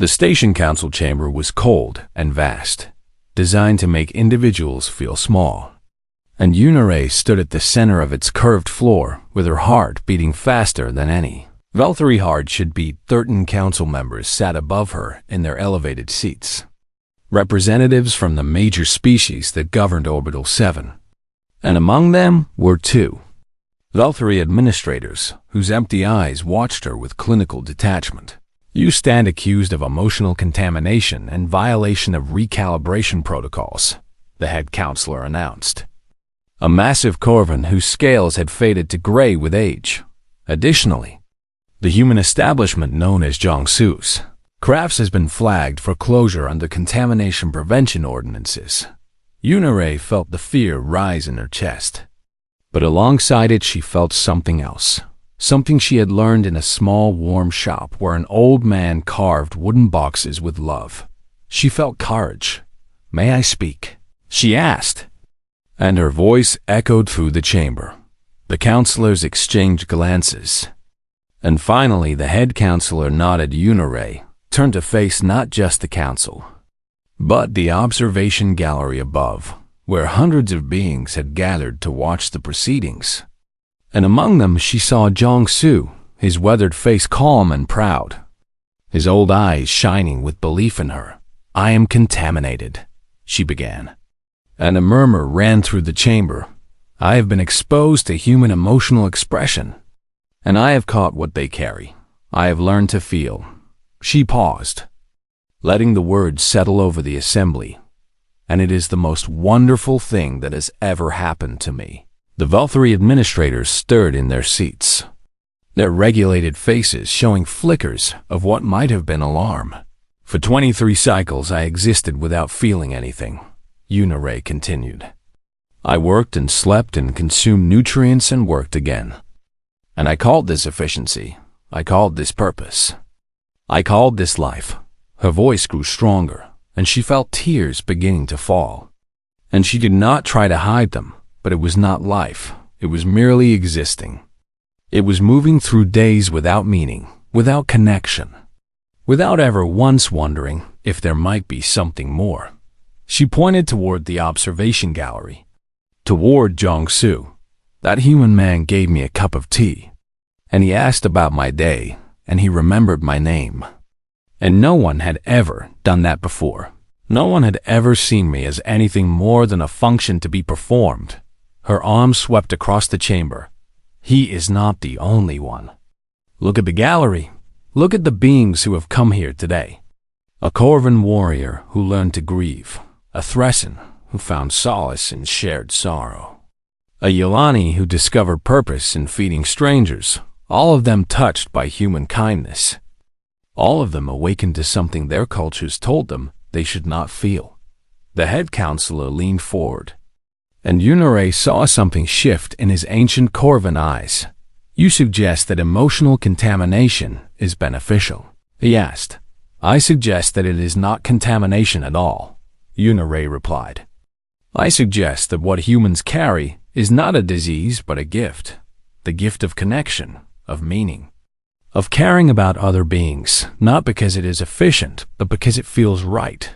The station council chamber was cold and vast, designed to make individuals feel small. And Unire stood at the center of its curved floor, with her heart beating faster than any. Valtteri Hard should beat 13 council members sat above her in their elevated seats. Representatives from the major species that governed Orbital 7. And among them were two Valtteri administrators, whose empty eyes watched her with clinical detachment. You stand accused of emotional contamination and violation of recalibration protocols, the head counselor announced. A massive Corvin whose scales had faded to gray with age. Additionally, the human establishment known as Jiangsu's crafts has been flagged for closure under contamination prevention ordinances. Unire felt the fear rise in her chest. But alongside it she felt something else. Something she had learned in a small, warm shop where an old man carved wooden boxes with love. She felt courage. "May I speak?" she asked. And her voice echoed through the chamber. The counselors exchanged glances. And finally the head counselor nodded. Unire turned to face not just the council, but the observation gallery above, where hundreds of beings had gathered to watch the proceedings. And among them she saw Jiangsu, his weathered face calm and proud, his old eyes shining with belief in her. "I am contaminated," she began. And a murmur ran through the chamber. "I have been exposed to human emotional expression, and I have caught what they carry. I have learned to feel." She paused, letting the words settle over the assembly. "And it is the most wonderful thing that has ever happened to me." The Valtteri administrators stirred in their seats, their regulated faces showing flickers of what might have been alarm. "For 23 cycles I existed without feeling anything," Unire continued. "I worked and slept and consumed nutrients and worked again. And I called this efficiency. I called this purpose. I called this life." Her voice grew stronger, and she felt tears beginning to fall. And she did not try to hide them, but it was not life. It was merely existing. It was moving through days without meaning, without connection, without ever once wondering if there might be something more. She pointed toward the observation gallery, toward Jiangsu. "That human man gave me a cup of tea, and he asked about my day, and he remembered my name. And no one had ever done that before. No one had ever seen me as anything more than a function to be performed." Her arm swept across the chamber. "He is not the only one. Look at the gallery. Look at the beings who have come here today. A Corvin warrior who learned to grieve. A Thressen who found solace in shared sorrow. A Yolani who discovered purpose in feeding strangers, all of them touched by human kindness. All of them awakened to something their cultures told them they should not feel." The head counselor leaned forward, and Unire saw something shift in his ancient Corvin eyes. "You suggest that emotional contamination is beneficial?" he asked. "I suggest that it is not contamination at all," Unire replied. "I suggest that what humans carry is not a disease but a gift. The gift of connection, of meaning, of caring about other beings, not because it is efficient, but because it feels right."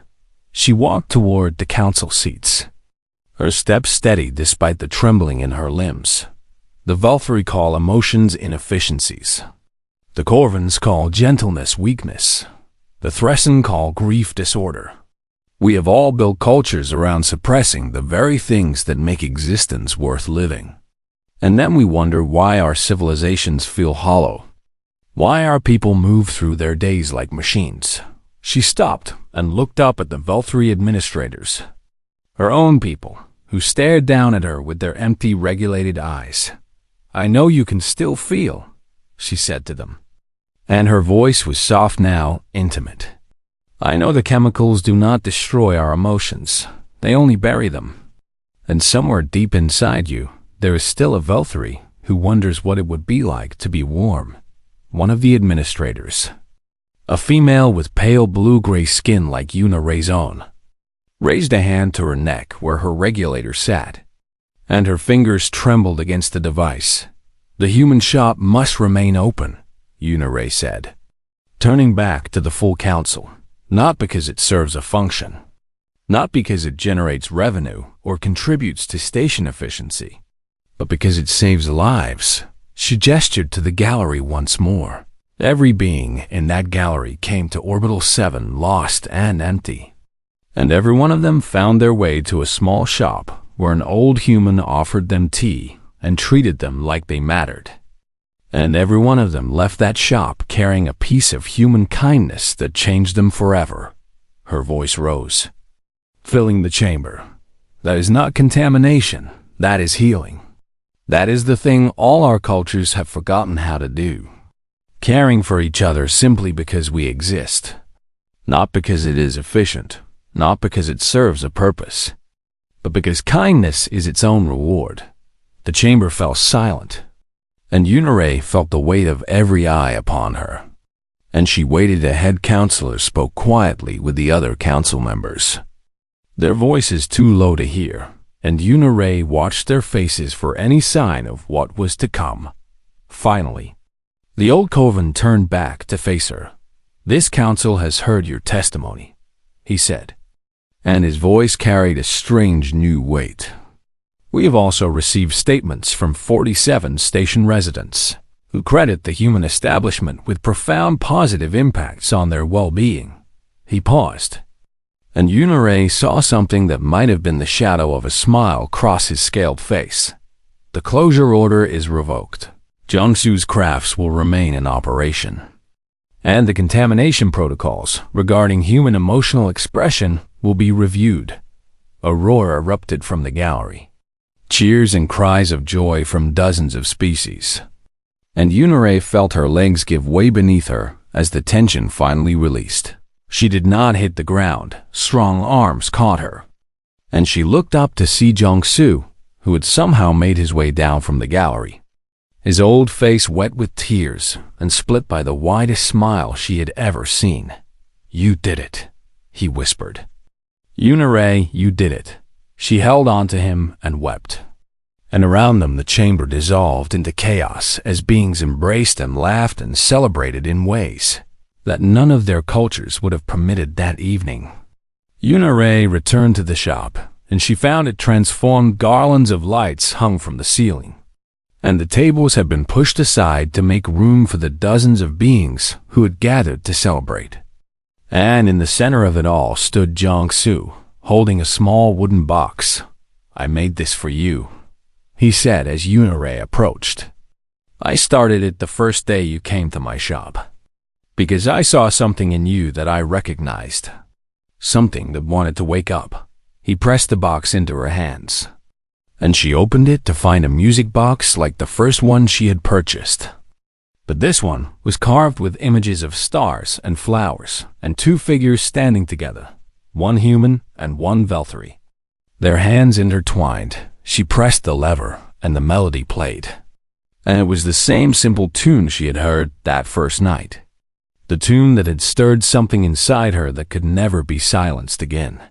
She walked toward the council seats, her steps steady despite the trembling in her limbs. The Valtteri call emotions inefficiencies. The Corvins call gentleness weakness. The Thressen call grief disorder. We have all built cultures around suppressing the very things that make existence worth living. And then we wonder why our civilizations feel hollow. Why our people move through their days like machines. She stopped and looked up at the Valtteri administrators, her own people, who stared down at her with their empty, regulated eyes. "I know you can still feel," she said to them. And her voice was soft now, intimate. "I know the chemicals do not destroy our emotions. They only bury them. And somewhere deep inside you, there is still a Valtteri who wonders what it would be like to be warm." One of the administrators, a female with pale blue-gray skin like Unire's own, raised a hand to her neck where her regulator sat, and her fingers trembled against the device. "The human shop must remain open," Unire said. turning back to the full council, not because it serves a function, not because it generates revenue or contributes to station efficiency, but because it saves lives. She gestured to the gallery once more. Every being in that gallery came to Orbital 7 lost and empty, and every one of them found their way to a small shop where an old human offered them tea and treated them like they mattered. And every one of them left that shop carrying a piece of human kindness that changed them forever. Her voice rose, filling the chamber. That is not contamination, that is healing. That is the thing all our cultures have forgotten how to do. Caring for each other simply because we exist. Not because it is efficient, not because it serves a purpose, but because kindness is its own reward. The chamber fell silent, and Yunere felt the weight of every eye upon her. And she waited. A head counselor spoke quietly with the other council members. Their voices too low to hear, and Yunere watched their faces for any sign of what was to come. Finally, the old Coven turned back to face her. "This council has heard your testimony," he said, and his voice carried a strange new weight. "We have also received statements from 47 station residents who credit the human establishment with profound positive impacts on their well-being." He paused, and Yunere saw something that might have been the shadow of a smile cross his scaled face. "The closure order is revoked. Jiangsu's crafts will remain in operation, and the contamination protocols regarding human emotional expression will be reviewed." A roar erupted from the gallery. Cheers and cries of joy from dozens of species. And Yunere felt her legs give way beneath her as the tension finally released. She did not hit the ground. Strong arms caught her, and she looked up to see Jiangsu, who had somehow made his way down from the gallery. His old face wet with tears and split by the widest smile she had ever seen. "You did it," he whispered. "Yunere, you did it." She held on to him and wept. And around them the chamber dissolved into chaos as beings embraced and laughed and celebrated in ways that none of their cultures would have permitted that evening. Yunere returned to the shop, and she found it transformed. Garlands of lights hung from the ceiling, and the tables had been pushed aside to make room for the dozens of beings who had gathered to celebrate. And in the center of it all stood Jiangsu, holding a small wooden box. "I made this for you," he said as Yunere approached. "I started it the first day you came to my shop, because I saw something in you that I recognized, something that wanted to wake up." He pressed the box into her hands, and she opened it to find a music box like the first one she had purchased. But this one was carved with images of stars and flowers and two figures standing together, one human and one Veltari. Their hands intertwined. She pressed the lever, and the melody played. And it was the same simple tune she had heard that first night. The tune that had stirred something inside her that could never be silenced again.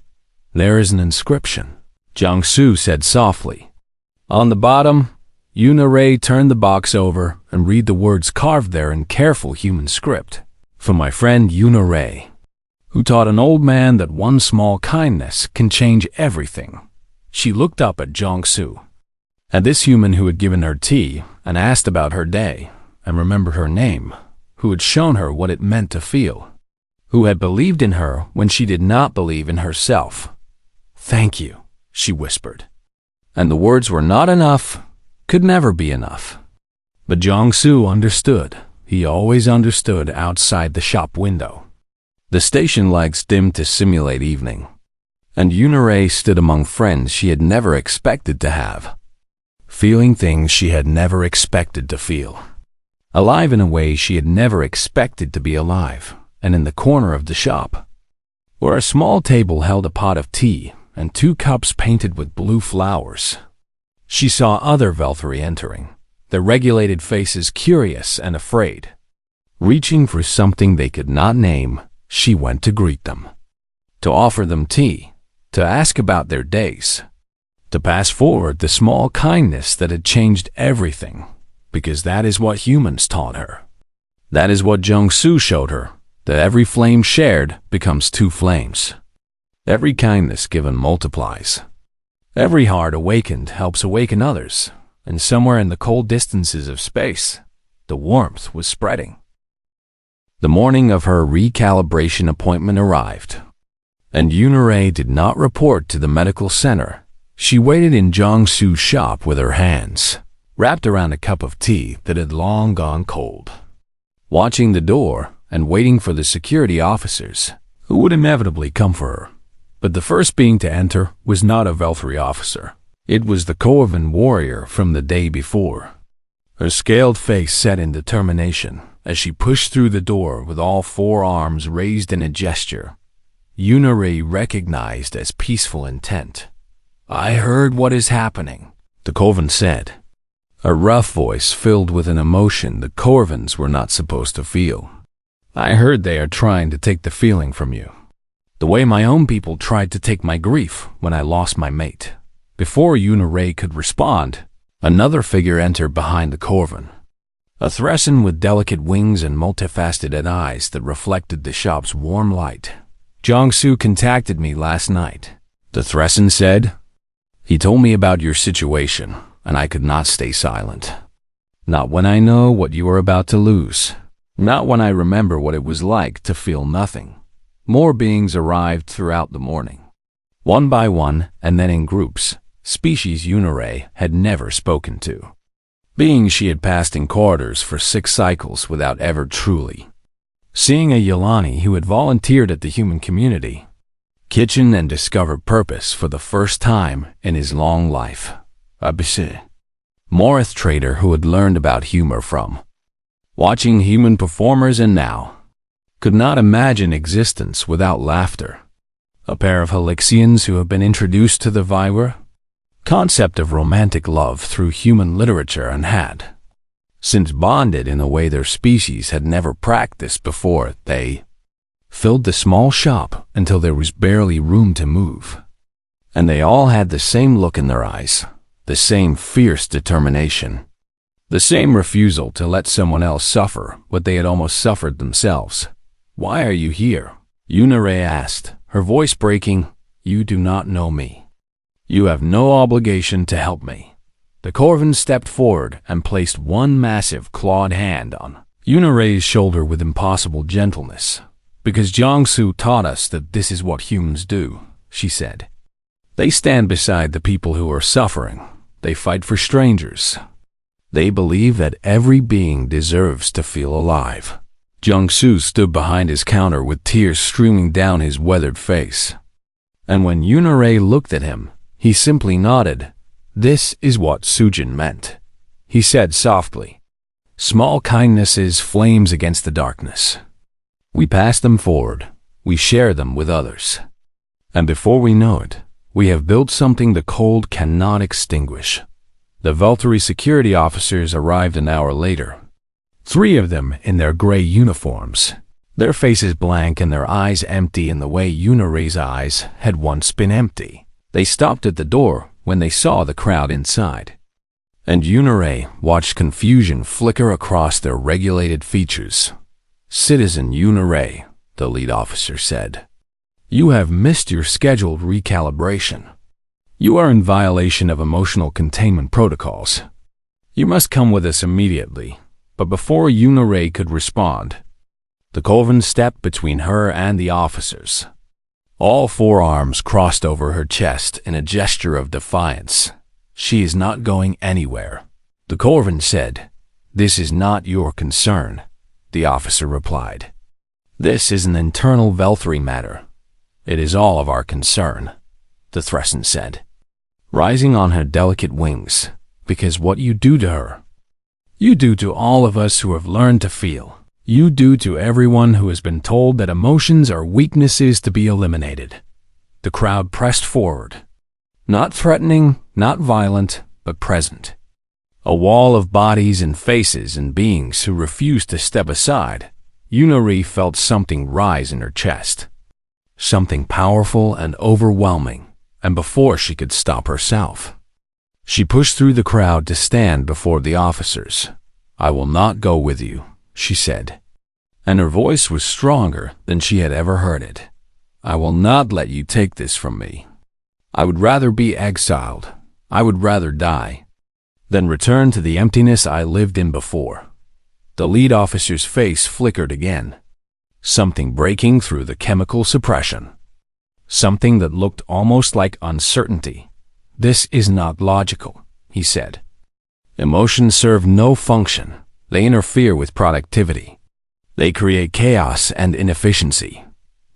"There is an inscription," Jiangsu said softly. "On the bottom." Yunere turned the box over and read the words carved there in careful human script. "For my friend Yunere, who taught an old man that one small kindness can change everything." She looked up at Jiangsu, at this human who had given her tea and asked about her day and remembered her name, who had shown her what it meant to feel, who had believed in her when she did not believe in herself. "Thank you," she whispered. And the words were not enough, could never be enough. But Jiangsu understood. He always understood outside the shop window. The station lights dimmed to simulate evening, and Yunere stood among friends she had never expected to have, feeling things she had never expected to feel, alive in a way she had never expected to be alive. And in the corner of the shop, where a small table held a pot of tea and two cups painted with blue flowers, she saw other Veltari entering, their regulated faces curious and afraid. Reaching for something they could not name, she went to greet them, to offer them tea, to ask about their days, to pass forward the small kindness that had changed everything, because that is what humans taught her. That is what Jiangsu showed her that every flame shared becomes two flames. Every kindness given multiplies. Every heart awakened helps awaken others, and somewhere in the cold distances of space, the warmth was spreading. The morning of her recalibration appointment arrived, and Yunarei did not report to the medical center. She waited in Jong-Soo's shop with her hands wrapped around a cup of tea that had long gone cold, watching the door and waiting for the security officers who would inevitably come for her. But the first being to enter was not a Veltri officer. It was the Corvan warrior from the day before. Her scaled face set in determination as she pushed through the door with all four arms raised in a gesture Yunarei recognized as peaceful intent. "I heard what is happening," the Corvan said, a rough voice filled with an emotion the Corvans were not supposed to feel. "I heard they are trying to take the feeling from you, the way my own people tried to take my grief when I lost my mate." Before Yunarei could respond, another figure entered behind the Corvan, a Thressin with delicate wings and multifaceted eyes that reflected the shop's warm light. "Jong-Soo contacted me last night," the Thressin said. "He told me about your situation, and I could not stay silent. Not when I know what you are about to lose. Not when I remember what it was like to feel nothing." More beings arrived throughout the morning, one by one and then in groups, species Yunarei had never spoken to. Beings she had passed in corridors for 6 cycles without ever truly seeing a Yolani who had volunteered at the human community kitchen and discovered purpose for the first time in his long life. A Morith trader who had learned about humor from watching human performers and now could not imagine existence without laughter. A pair of Helixians who have been introduced to the Vira concept of romantic love through human literature and had since bonded in a way their species had never practiced before. They filled the small shop until there was barely room to move, and they all had the same look in their eyes, the same fierce determination, the same refusal to let someone else suffer what they had almost suffered themselves. "Why are you here?" Yunarei asked, her voice breaking. "You do not know me. You have no obligation to help me." The Corvan stepped forward and placed one massive clawed hand on Yunarei's shoulder with impossible gentleness. "Because Jong-Soo taught us that this is what humans do," she said. "They stand beside the people who are suffering. They fight for strangers. They believe that every being deserves to feel alive." Jong-Soo stood behind his counter with tears streaming down his weathered face. And when Yunarei looked at him, he simply nodded. "This is what Sujin meant," he said softly. "Small kindnesses flames against the darkness. We pass them forward. We share them with others. And before we know it, we have built something the cold cannot extinguish." The Valtteri security officers arrived an hour later, 3 of them in their gray uniforms, their faces blank and their eyes empty in the way Yunarei's eyes had once been empty. They stopped at the door when they saw the crowd inside, and Yunarei watched confusion flicker across their regulated features. "Citizen Yunarei," the lead officer said, "you have missed your scheduled recalibration. You are in violation of emotional containment protocols. You must come with us immediately." But before Yunarei could respond, the Corvan stepped between her and the officers. All 4 arms crossed over her chest in a gesture of defiance. "She is not going anywhere," the Corvan said. "This is not your concern," the officer replied. "This is an internal Velthri matter. It is all of our concern," the Thressin said, rising on her delicate wings. "Because what you do to her, you do to all of us who have learned to feel. You do to everyone who has been told that emotions are weaknesses to be eliminated." The crowd pressed forward. Not threatening, not violent, but present. A wall of bodies and faces and beings who refused to step aside. Yunarei felt something rise in her chest. Something powerful and overwhelming, and before she could stop herself, she pushed through the crowd to stand before the officers. "I will not go with you," she said. and her voice was stronger than she had ever heard it. "I will not let you take this from me. I would rather be exiled. I would rather die than return to the emptiness I lived in before." The lead officer's face flickered again. Something breaking through the chemical suppression. Something that looked almost like uncertainty. "This is not logical," he said. "Emotions serve no function. They interfere with productivity. They create chaos and inefficiency.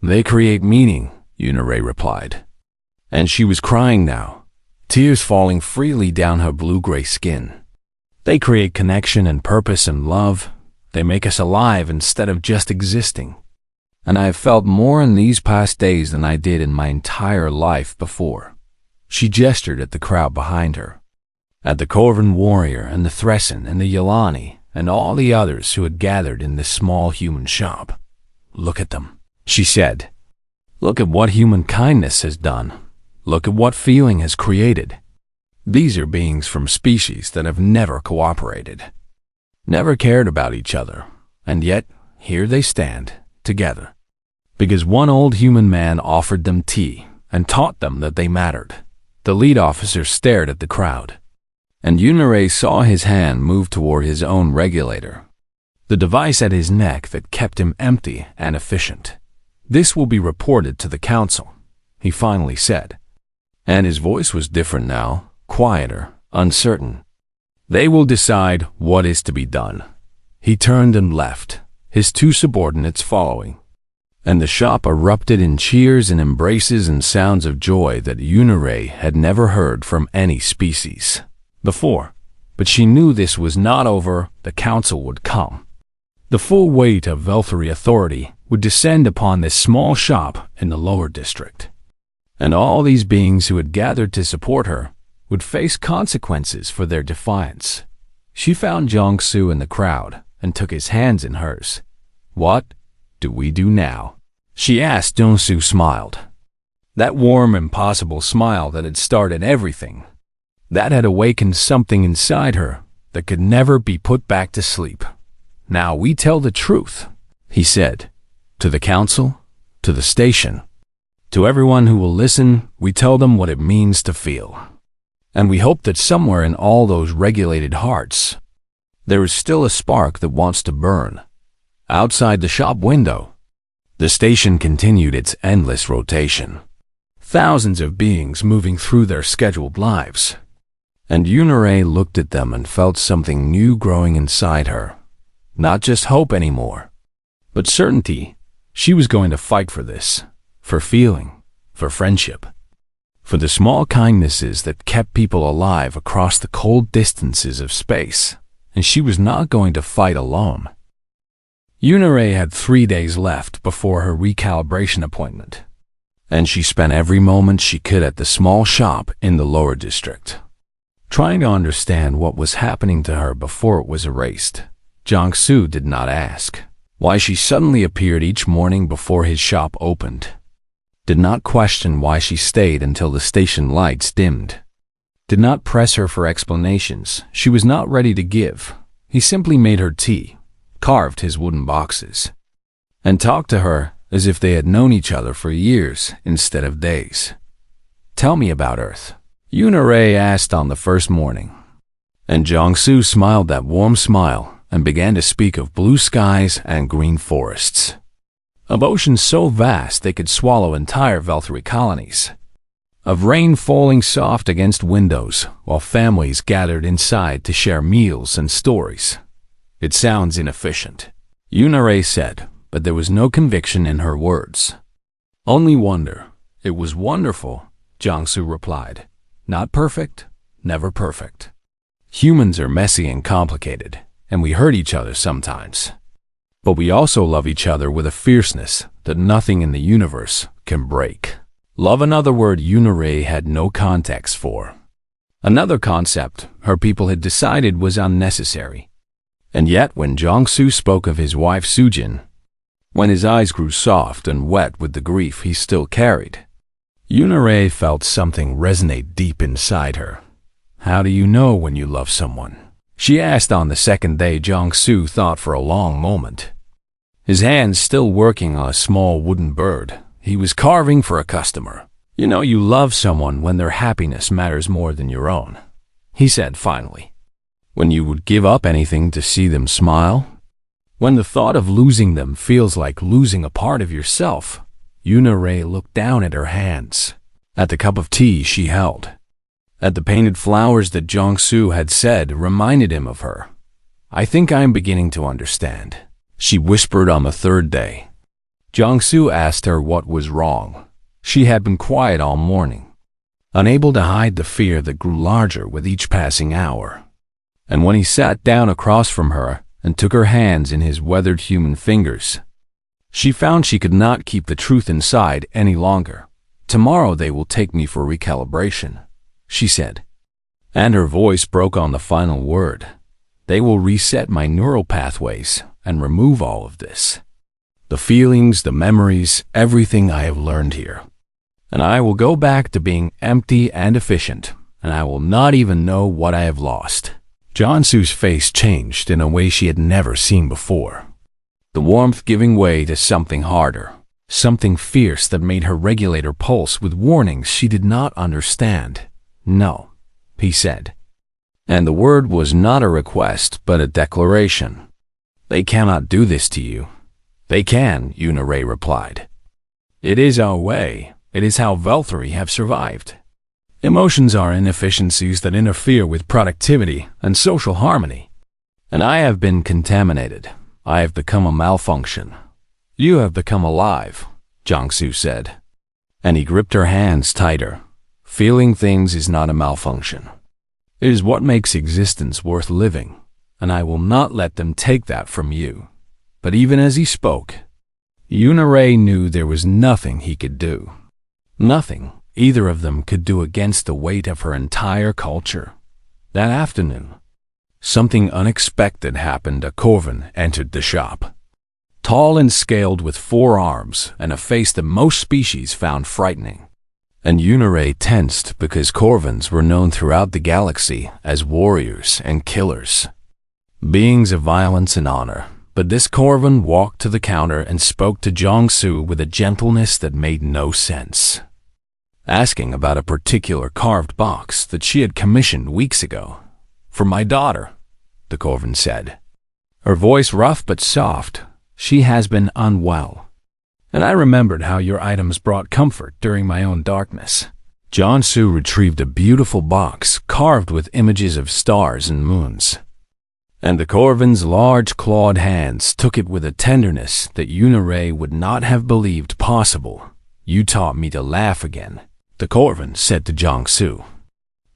They create meaning," Yunarei replied. And she was crying now, tears falling freely down her blue-gray skin. "They create connection and purpose and love. They make us alive instead of just existing. And I have felt more in these past days than I did in my entire life before." She gestured at the crowd behind her, at the Corvan warrior and the Thressen and the Yelani and all the others who had gathered in this small human shop. "Look at them," she said. "Look at what human kindness has done. Look at what feeling has created. These are beings from species that have never cooperated, never cared about each other, and yet here they stand, together, because one old human man offered them tea and taught them that they mattered." The lead officer stared at the crowd, and Yunarei saw his hand move toward his own regulator, the device at his neck that kept him empty and efficient. "This will be reported to the council," he finally said, and his voice was different now, quieter, uncertain. "They will decide what is to be done." He turned and left, his two subordinates following, and the shop erupted in cheers and embraces and sounds of joy that Yunarei had never heard from any species before. But she knew this was not over. The council would come. The full weight of Velthari authority would descend upon this small shop in the lower district, and all these beings who had gathered to support her would face consequences for their defiance. She found Jiangsu in the crowd and took his hands in hers. "What do we do now?" she asked. Jiangsu smiled. That warm, impossible smile that had started everything, that had awakened something inside her that could never be put back to sleep. "Now we tell the truth," he said. "To the council, to the station, to everyone who will listen, we tell them what it means to feel. And we hope that somewhere in all those regulated hearts, there is still a spark that wants to burn." Outside the shop window, the station continued its endless rotation. Thousands of beings moving through their scheduled lives. And Yunarei looked at them and felt something new growing inside her. Not just hope anymore, but certainty. She was going to fight for this, for feeling, for friendship, for the small kindnesses that kept people alive across the cold distances of space. And she was not going to fight alone. Yunarei had 3 days left before her recalibration appointment, and she spent every moment she could at the small shop in the lower district, trying to understand what was happening to her before it was erased. Jiangsu did not ask why she suddenly appeared each morning before his shop opened, did not question why she stayed until the station lights dimmed, did not press her for explanations she was not ready to give. He simply made her tea, carved his wooden boxes, and talked to her as if they had known each other for years instead of days. "Tell me about Earth," Yunarei asked on the first morning. And Jiangsu smiled that warm smile and began to speak of blue skies and green forests, of oceans so vast they could swallow entire Velthari colonies, of rain falling soft against windows while families gathered inside to share meals and stories. "It sounds inefficient," Yunarei said, but there was no conviction in her words. "Only wonder." "It was wonderful," Jiangsu replied. "Not perfect, never perfect. Humans are messy and complicated, and we hurt each other sometimes. But we also love each other with a fierceness that nothing in the universe can break." Love, another word Yunarei had no context for. Another concept her people had decided was unnecessary. And yet when Jiangsu spoke of his wife Sujin, when his eyes grew soft and wet with the grief he still carried, Yunarei felt something resonate deep inside her. "How do you know when you love someone?" she asked on the second day. Jiangsu thought for a long moment. His hands still working on a small wooden bird he was carving for a customer. You know you love someone when their happiness matters more than your own, he said finally. When you would give up anything to see them smile? When the thought of losing them feels like losing a part of yourself. Yuna-Ray looked down at her hands, at the cup of tea she held, at the painted flowers that Jiangsu had said reminded him of her. I think I am beginning to understand, she whispered on the third day. Jiangsu asked her what was wrong. She had been quiet all morning, unable to hide the fear that grew larger with each passing hour. And when he sat down across from her and took her hands in his weathered human fingers, she found she could not keep the truth inside any longer. Tomorrow they will take me for recalibration, she said. And her voice broke on the final word. They will reset my neural pathways and remove all of this. The feelings, the memories, everything I have learned here. And I will go back to being empty and efficient, and I will not even know what I have lost. Jiangsu's face changed in a way she had never seen before. The warmth giving way to something harder, something fierce that made her regulator pulse with warnings she did not understand. No, he said. And the word was not a request, but a declaration. They cannot do this to you. They can, Yuna-Ray replied. It is our way. It is how Velthari have survived. Emotions are inefficiencies that interfere with productivity and social harmony. And I have been contaminated. I have become a malfunction. You have become alive, Jiangsu said. And he gripped her hands tighter. Feeling things is not a malfunction. It is what makes existence worth living, and I will not let them take that from you. But even as he spoke, Yuna-Ray knew there was nothing he could do. Nothing either of them could do against the weight of her entire culture. That afternoon, something unexpected happened. A Corvan entered the shop. Tall and scaled with 4 arms and a face that most species found frightening. And Yuna-Ray tensed because Corvans were known throughout the galaxy as warriors and killers, beings of violence and honor. But this Corvan walked to the counter and spoke to Jiangsu with a gentleness that made no sense, asking about a particular carved box that she had commissioned weeks ago. For my daughter, the Corvan said, her voice rough but soft. She has been unwell, and I remembered how your items brought comfort during my own darkness. Jiangsu retrieved a beautiful box carved with images of stars and moons. And the Corvan's large clawed hands took it with a tenderness that Yuna-Ray would not have believed possible. You taught me to laugh again, the Corvan said to Jiangsu.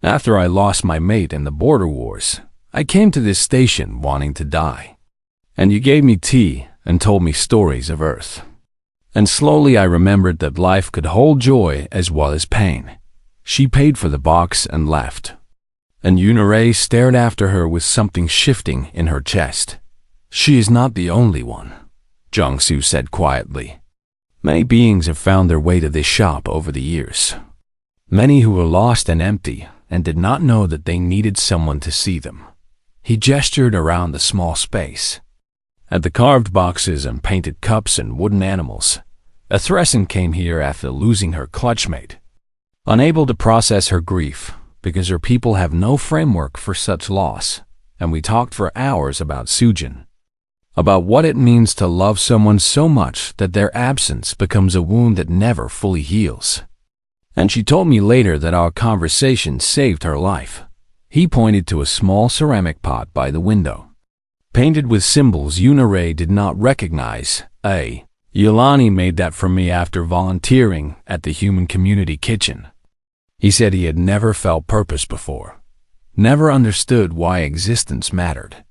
After I lost my mate in the border wars, I came to this station wanting to die. And you gave me tea and told me stories of Earth. And slowly I remembered that life could hold joy as well as pain. She paid for the box and left. And Yuna-Ray stared after her with something shifting in her chest. She is not the only one, Jiangsu said quietly. Many beings have found their way to this shop over the years. Many who were lost and empty and did not know that they needed someone to see them. He gestured around the small space. At the carved boxes and painted cups and wooden animals. A Thressen came here after losing her clutchmate, unable to process her grief, because her people have no framework for such loss, and we talked for hours about Sujin, about what it means to love someone so much that their absence becomes a wound that never fully heals. And she told me later that our conversation saved her life. He pointed to a small ceramic pot by the window, painted with symbols Yuna-Ray did not recognize. Yolani made that for me after volunteering at the human community kitchen. He said he had never felt purpose before, never understood why existence mattered,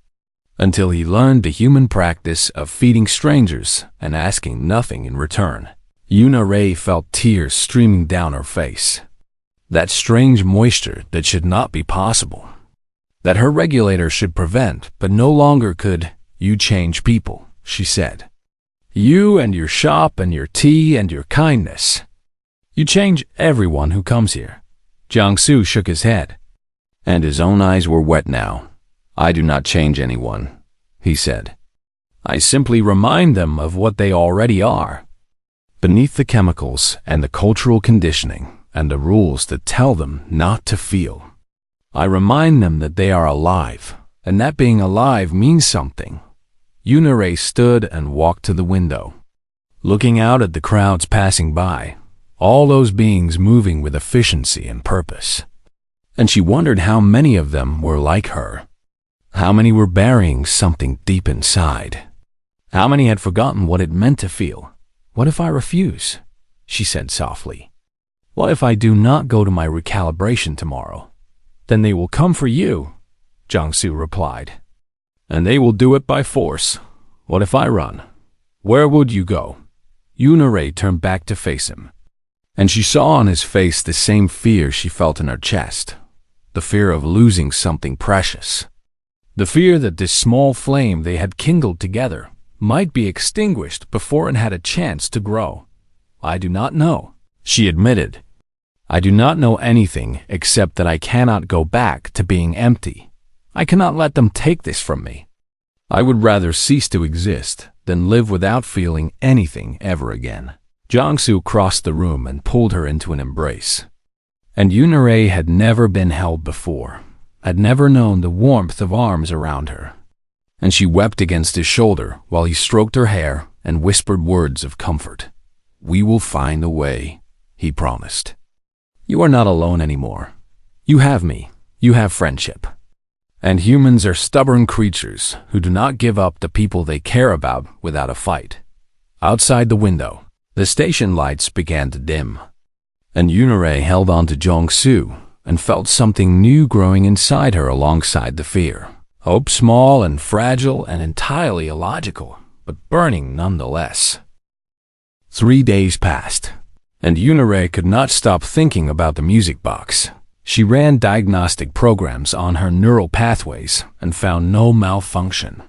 until he learned the human practice of feeding strangers and asking nothing in return. Yuna-Ray felt tears streaming down her face. That strange moisture that should not be possible, that her regulator should prevent but no longer could. You change people, she said. You and your shop and your tea and your kindness. You change everyone who comes here. Jiangsu shook his head, and his own eyes were wet now. I do not change anyone, he said. I simply remind them of what they already are. Beneath the chemicals and the cultural conditioning and the rules that tell them not to feel, I remind them that they are alive, and that being alive means something. Yunere stood and walked to the window, looking out at the crowds passing by, all those beings moving with efficiency and purpose. And she wondered how many of them were like her. How many were burying something deep inside? How many had forgotten what it meant to feel? What if I refuse? She said softly. What if I do not go to my recalibration tomorrow? Then they will come for you, Jiangsu replied. And they will do it by force. What if I run? Where would you go? Yunere turned back to face him, and she saw on his face the same fear she felt in her chest, the fear of losing something precious. The fear that this small flame they had kindled together might be extinguished before it had a chance to grow. I do not know, she admitted. I do not know anything except that I cannot go back to being empty. I cannot let them take this from me. I would rather cease to exist than live without feeling anything ever again. Jiangsu crossed the room and pulled her into an embrace. And Yunere had never been held before, had never known the warmth of arms around her. And she wept against his shoulder while he stroked her hair and whispered words of comfort. We will find a way, he promised. You are not alone anymore. You have me. You have friendship. And humans are stubborn creatures who do not give up the people they care about without a fight. Outside the window, the station lights began to dim, and Yunere held on to Jiangsu and felt something new growing inside her alongside the fear. Hope, small and fragile and entirely illogical, but burning nonetheless. 3 days passed, and Yunere could not stop thinking about the music box. She ran diagnostic programs on her neural pathways and found no malfunction.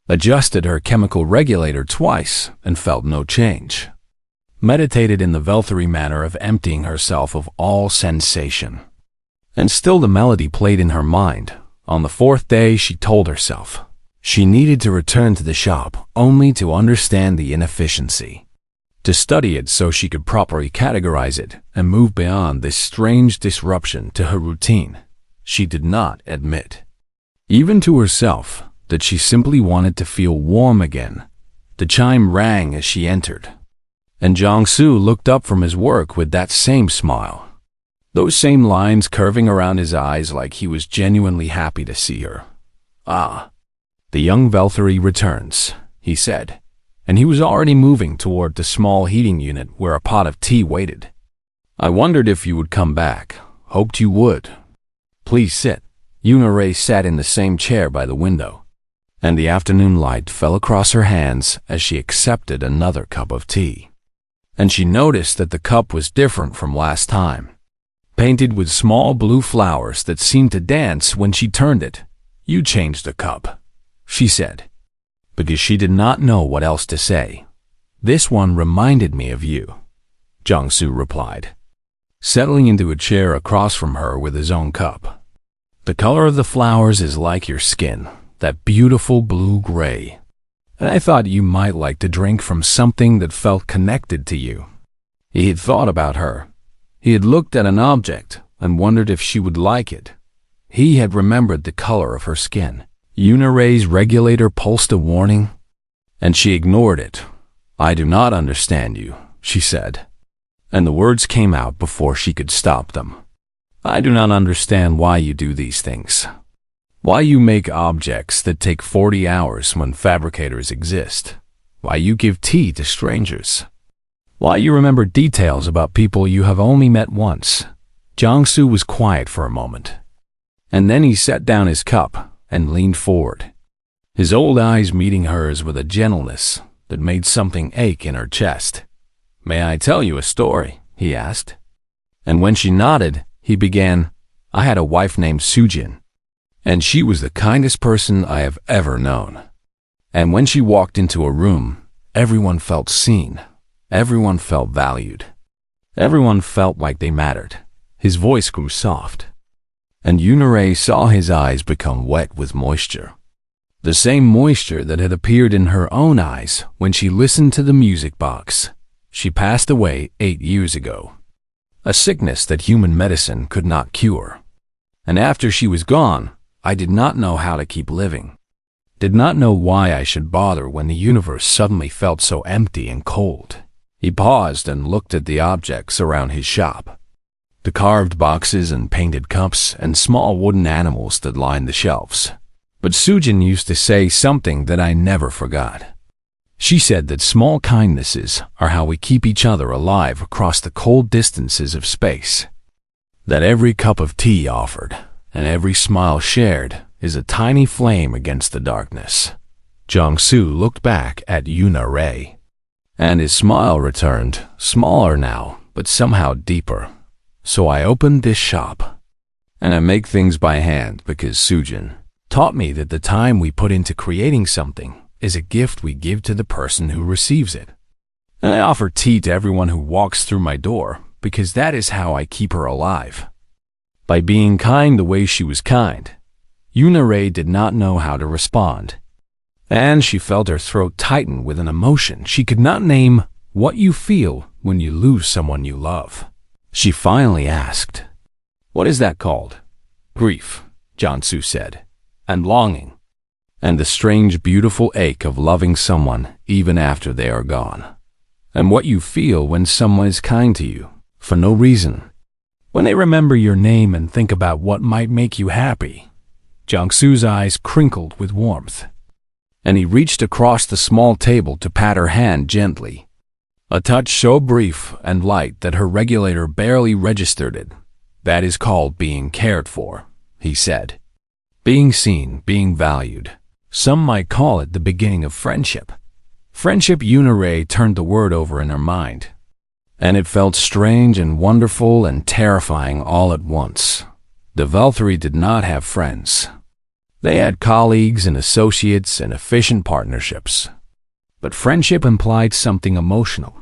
Adjusted her chemical regulator twice and felt no change. Meditated in the Velthary manner of emptying herself of all sensation. And still the melody played in her mind. On the 4th day, she told herself she needed to return to the shop only to understand the inefficiency, to study it so she could properly categorize it and move beyond this strange disruption to her routine. She did not admit, even to herself, that she simply wanted to feel warm again. The chime rang as she entered, and Jiangsu looked up from his work with that same smile, those same lines curving around his eyes like he was genuinely happy to see her. Ah, the young Velthary returns, he said, and he was already moving toward the small heating unit where a pot of tea waited. I wondered if you would come back. Hoped you would. Please sit. Yunere sat in the same chair by the window, and the afternoon light fell across her hands as she accepted another cup of tea. And she noticed that the cup was different from last time, painted with small blue flowers that seemed to dance when she turned it. You changed the cup, she said, because she did not know what else to say. This one reminded me of you, Jiangsu replied, settling into a chair across from her with his own cup. The color of the flowers is like your skin, that beautiful blue-gray. And I thought you might like to drink from something that felt connected to you. He had thought about her. He had looked at an object and wondered if she would like it. He had remembered the color of her skin. Yunere's regulator pulsed a warning, and she ignored it. I do not understand you, she said, and the words came out before she could stop them. I do not understand why you do these things. Why you make objects that take 40 hours when fabricators exist. Why you give tea to strangers. Why you remember details about people you have only met once. Jiangsu was quiet for a moment, and then he set down his cup and leaned forward, his old eyes meeting hers with a gentleness that made something ache in her chest. May I tell you a story? He asked. And when she nodded, he began, I had a wife named Sujin, and she was the kindest person I have ever known. And when she walked into a room, everyone felt seen. Everyone felt valued. Everyone felt like they mattered. His voice grew soft, and Yunere saw his eyes become wet with moisture. The same moisture that had appeared in her own eyes when she listened to the music box. She passed away 8 years ago. A sickness that human medicine could not cure. And after she was gone, I did not know how to keep living. Did not know why I should bother when the universe suddenly felt so empty and cold. He paused and looked at the objects around his shop. The carved boxes and painted cups and small wooden animals that lined the shelves. But Sujin used to say something that I never forgot. She said that small kindnesses are how we keep each other alive across the cold distances of space. That every cup of tea offered and every smile shared is a tiny flame against the darkness. Jong-soo looked back at Yuna Ray, and his smile returned, smaller now, but somehow deeper. So I opened this shop, and I make things by hand because Sujin taught me that the time we put into creating something is a gift we give to the person who receives it. And I offer tea to everyone who walks through my door because that is how I keep her alive. By being kind the way she was kind, Yuna Ray did not know how to respond. And she felt her throat tighten with an emotion she could not name. What you feel when you lose someone you love. She finally asked, "What is that called?" "Grief," Jong-soo said, "and longing, and the strange, beautiful ache of loving someone even after they are gone. And what you feel when someone is kind to you, for no reason. When they remember your name and think about what might make you happy." Jong-soo's eyes crinkled with warmth, and he reached across the small table to pat her hand gently. A touch so brief and light that her regulator barely registered it. "That is called being cared for," he said. "Being seen, being valued. Some might call it the beginning of friendship." Friendship. Yuna Ray turned the word over in her mind, and it felt strange and wonderful and terrifying all at once. The Valkyrie did not have friends. They had colleagues and associates and efficient partnerships. But friendship implied something emotional.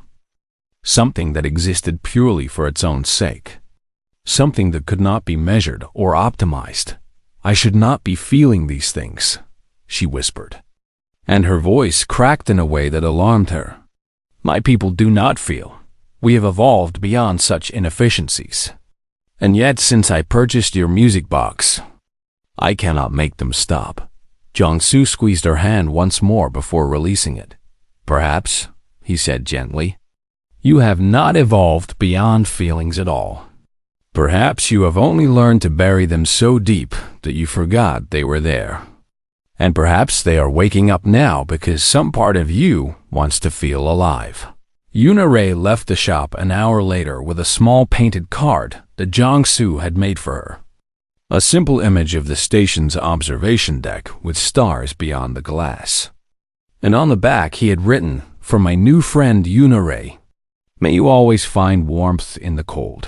Something that existed purely for its own sake. Something that could not be measured or optimized. "I should not be feeling these things," she whispered. And her voice cracked in a way that alarmed her. "My people do not feel. We have evolved beyond such inefficiencies. And yet, since I purchased your music box, I cannot make them stop." Jong-soo squeezed her hand once more before releasing it. "Perhaps," he said gently, "you have not evolved beyond feelings at all. Perhaps you have only learned to bury them so deep that you forgot they were there. And perhaps they are waking up now because some part of you wants to feel alive." Yuna Ray left the shop an hour later with a small painted card that Jong-soo had made for her. A simple image of the station's observation deck with stars beyond the glass. And on the back he had written, "For my new friend Yuna Ray, may you always find warmth in the cold."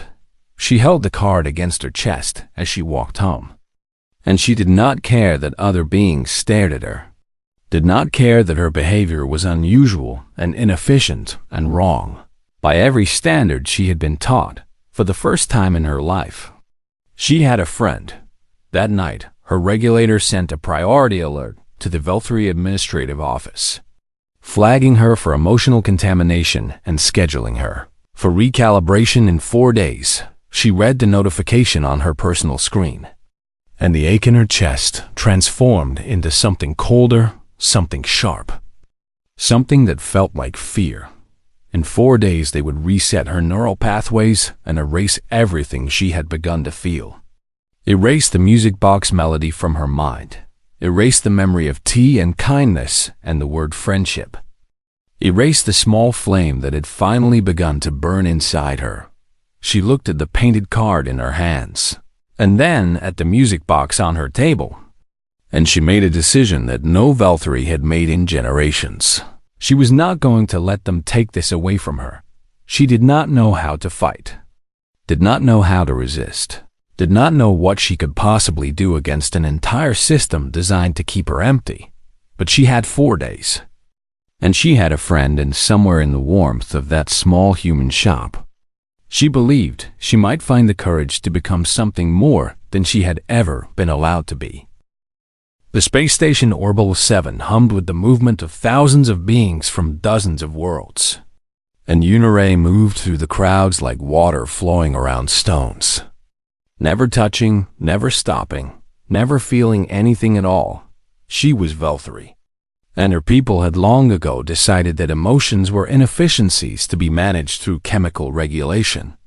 She held the card against her chest as she walked home. And she did not care that other beings stared at her. Did not care that her behavior was unusual and inefficient and wrong. By every standard she had been taught, for the first time in her life. She had a friend. That night, her regulator sent a priority alert to the Valkyrie administrative office, flagging her for emotional contamination and scheduling her for recalibration in 4 days. She read the notification on her personal screen, and the ache in her chest transformed into something colder, something sharp, something that felt like fear. In 4 days they would reset her neural pathways and erase everything she had begun to feel. Erase the music box melody from her mind. Erase the memory of tea and kindness and the word friendship. Erase the small flame that had finally begun to burn inside her. She looked at the painted card in her hands, and then at the music box on her table. And she made a decision that no Valkyrie had made in generations. She was not going to let them take this away from her. She did not know how to fight, did not know how to resist, did not know what she could possibly do against an entire system designed to keep her empty. But she had 4 days. And she had a friend, and somewhere in the warmth of that small human shop, she believed she might find the courage to become something more than she had ever been allowed to be. The space station Orbital 7 hummed with the movement of thousands of beings from dozens of worlds. And Yunarei moved through the crowds like water flowing around stones. Never touching, never stopping, never feeling anything at all. She was Valkyrie. And her people had long ago decided that emotions were inefficiencies to be managed through chemical regulation.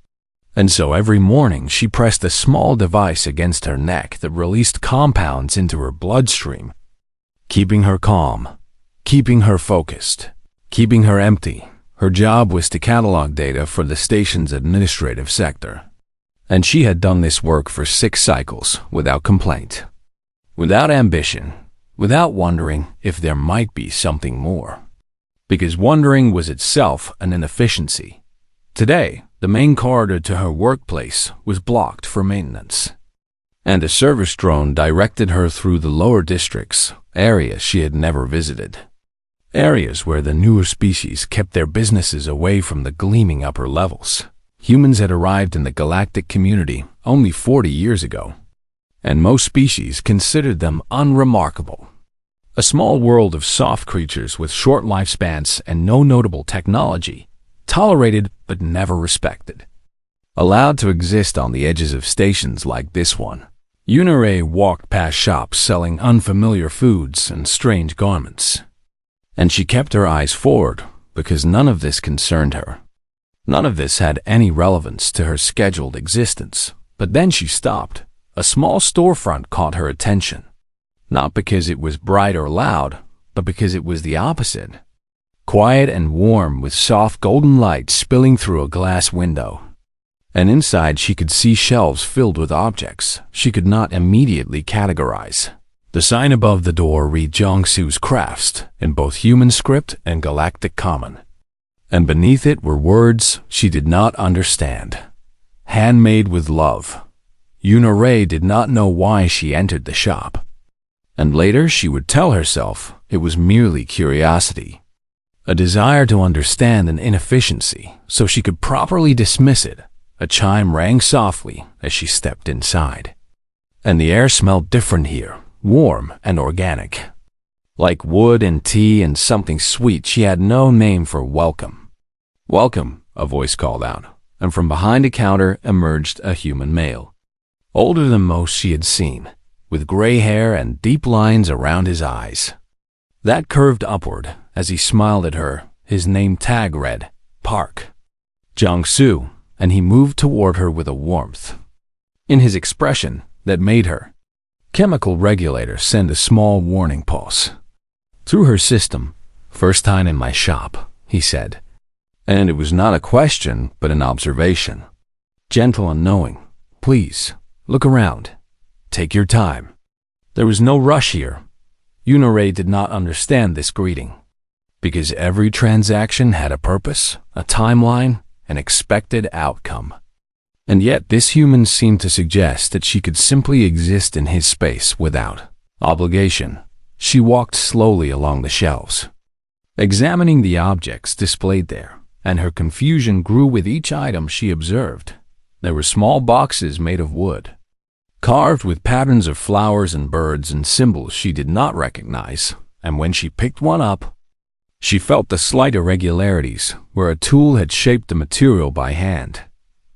And so every morning she pressed a small device against her neck that released compounds into her bloodstream, keeping her calm, keeping her focused, keeping her empty. Her job was to catalog data for the station's administrative sector. And she had done this work for 6 cycles without complaint, without ambition, without wondering if there might be something more. Because wondering was itself an inefficiency. Today, the main corridor to her workplace was blocked for maintenance. And a service drone directed her through the lower districts, areas she had never visited. Areas where the newer species kept their businesses away from the gleaming upper levels. Humans had arrived in the galactic community only 40 years ago, and most species considered them unremarkable. A small world of soft creatures with short lifespans and no notable technology, tolerated but never respected. Allowed to exist on the edges of stations like this one, Yunarei walked past shops selling unfamiliar foods and strange garments. And she kept her eyes forward because none of this concerned her. None of this had any relevance to her scheduled existence. But then she stopped. A small storefront caught her attention. Not because it was bright or loud, but because it was the opposite. Quiet and warm with soft golden light spilling through a glass window. And inside she could see shelves filled with objects she could not immediately categorize. The sign above the door read Jiangsu's Crafts in both human script and galactic common. And beneath it were words she did not understand. Handmade with love. Yunarei did not know why she entered the shop. And later she would tell herself it was merely curiosity. A desire to understand an inefficiency so she could properly dismiss it. A chime rang softly as she stepped inside. And the air smelled different here, warm and organic. Like wood and tea and something sweet she had no name for welcome. Welcome, a voice called out, and from behind a counter emerged a human male. Older than most she had seen, with gray hair and deep lines around his eyes. That curved upward as he smiled at her, his name tag read, Park. Jiangsu, and he moved toward her with a warmth in his expression that made her chemical regulator send a small warning pulse through her system. First time in my shop, he said. And it was not a question, but an observation. Gentle and knowing. Please, look around. Take your time. There was no rush here. Yunarei did not understand this greeting. Because every transaction had a purpose, a timeline, an expected outcome. And yet this human seemed to suggest that she could simply exist in his space without obligation. She walked slowly along the shelves, examining the objects displayed there, and her confusion grew with each item she observed. There were small boxes made of wood, carved with patterns of flowers and birds and symbols she did not recognize, and when she picked one up, she felt the slight irregularities where a tool had shaped the material by hand.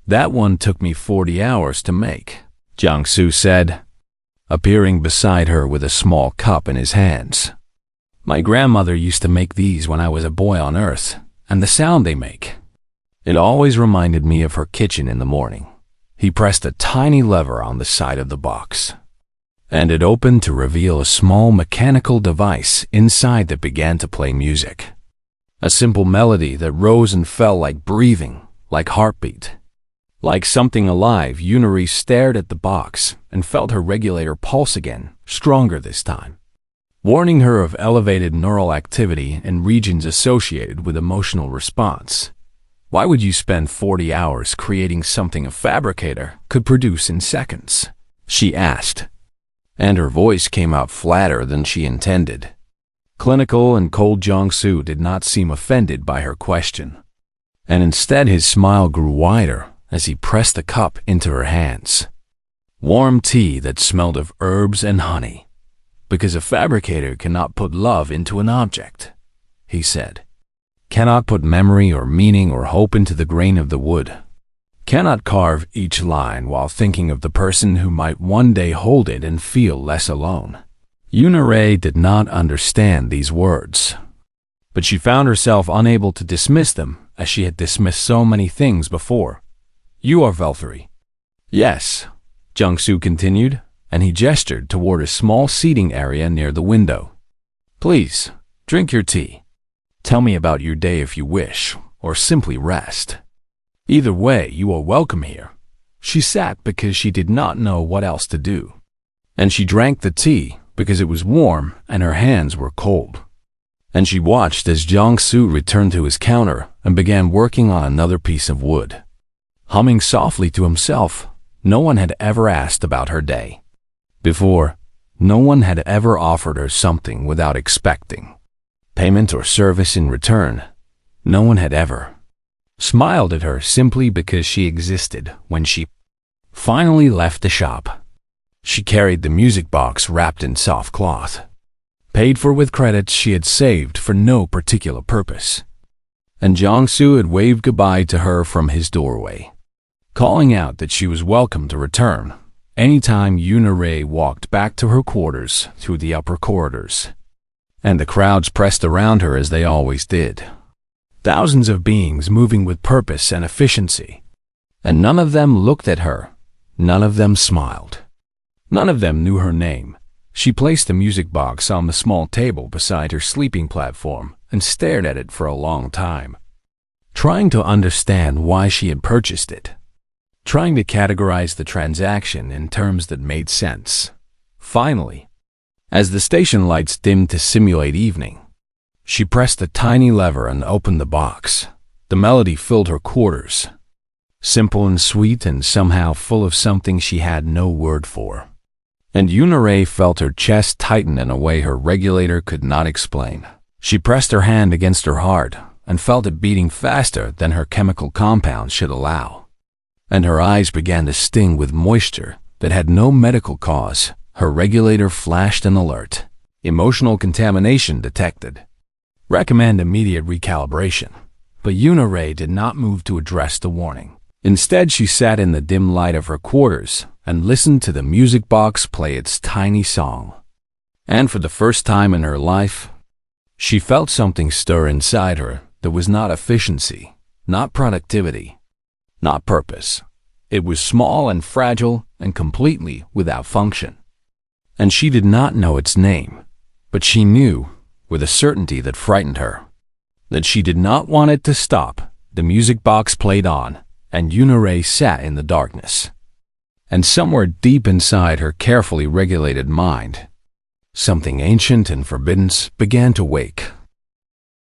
That one took me 40 hours to make, Jiangsu said, appearing beside her with a small cup in his hands. My grandmother used to make these when I was a boy on Earth, and the sound they make. It always reminded me of her kitchen in the morning. He pressed a tiny lever on the side of the box, and it opened to reveal a small mechanical device inside that began to play music. A simple melody that rose and fell like breathing, like heartbeat. Like something alive, Yunarei stared at the box and felt her regulator pulse again, stronger this time, warning her of elevated neural activity in regions associated with emotional response. Why would you spend 40 hours creating something a fabricator could produce in seconds? She asked, and her voice came out flatter than she intended. Clinical and cold Jiangsu did not seem offended by her question, and instead his smile grew wider as he pressed the cup into her hands. Warm tea that smelled of herbs and honey. because a fabricator cannot put love into an object, he said. Cannot put memory or meaning or hope into the grain of the wood. Cannot carve each line while thinking of the person who might one day hold it and feel less alone. Yuna did not understand these words, but she found herself unable to dismiss them as she had dismissed so many things before. You are Valkyrie. Yes, Jung-Soo continued, and he gestured toward a small seating area near the window. Please, drink your tea. Tell me about your day if you wish, or simply rest. Either way, you are welcome here. She sat because she did not know what else to do. And she drank the tea because it was warm and her hands were cold. And she watched as Jung-Soo returned to his counter and began working on another piece of wood. Humming softly to himself, no one had ever asked about her day. Before, no one had ever offered her something without expecting payment or service in return. No one had ever smiled at her simply because she existed. When she finally left the shop, she carried the music box wrapped in soft cloth, paid for with credits she had saved for no particular purpose. And Jung-Soo had waved goodbye to her from his doorway, calling out that she was welcome to return anytime Yuna walked back to her quarters through the upper corridors. And the crowds pressed around her as they always did. Thousands of beings moving with purpose and efficiency. And none of them looked at her. None of them smiled. None of them knew her name. She placed the music box on the small table beside her sleeping platform and stared at it for a long time, trying to understand why she had purchased it, trying to categorize the transaction in terms that made sense. Finally, as the station lights dimmed to simulate evening, she pressed a tiny lever and opened the box. The melody filled her quarters, simple and sweet and somehow full of something she had no word for. And Yuna felt her chest tighten in a way her regulator could not explain. She pressed her hand against her heart and felt it beating faster than her chemical compounds should allow. And her eyes began to sting with moisture that had no medical cause. Her regulator flashed an alert. Emotional contamination detected. Recommend immediate recalibration. But Yuna did not move to address the warning. Instead, she sat in the dim light of her quarters and listened to the music box play its tiny song. And for the first time in her life, she felt something stir inside her that was not efficiency, not productivity, not purpose. It was small and fragile and completely without function. And she did not know its name, but she knew, with a certainty that frightened her, that she did not want it to stop. The music box played on, and Yuna sat in the darkness. And somewhere deep inside her carefully regulated mind, something ancient and forbidden began to wake.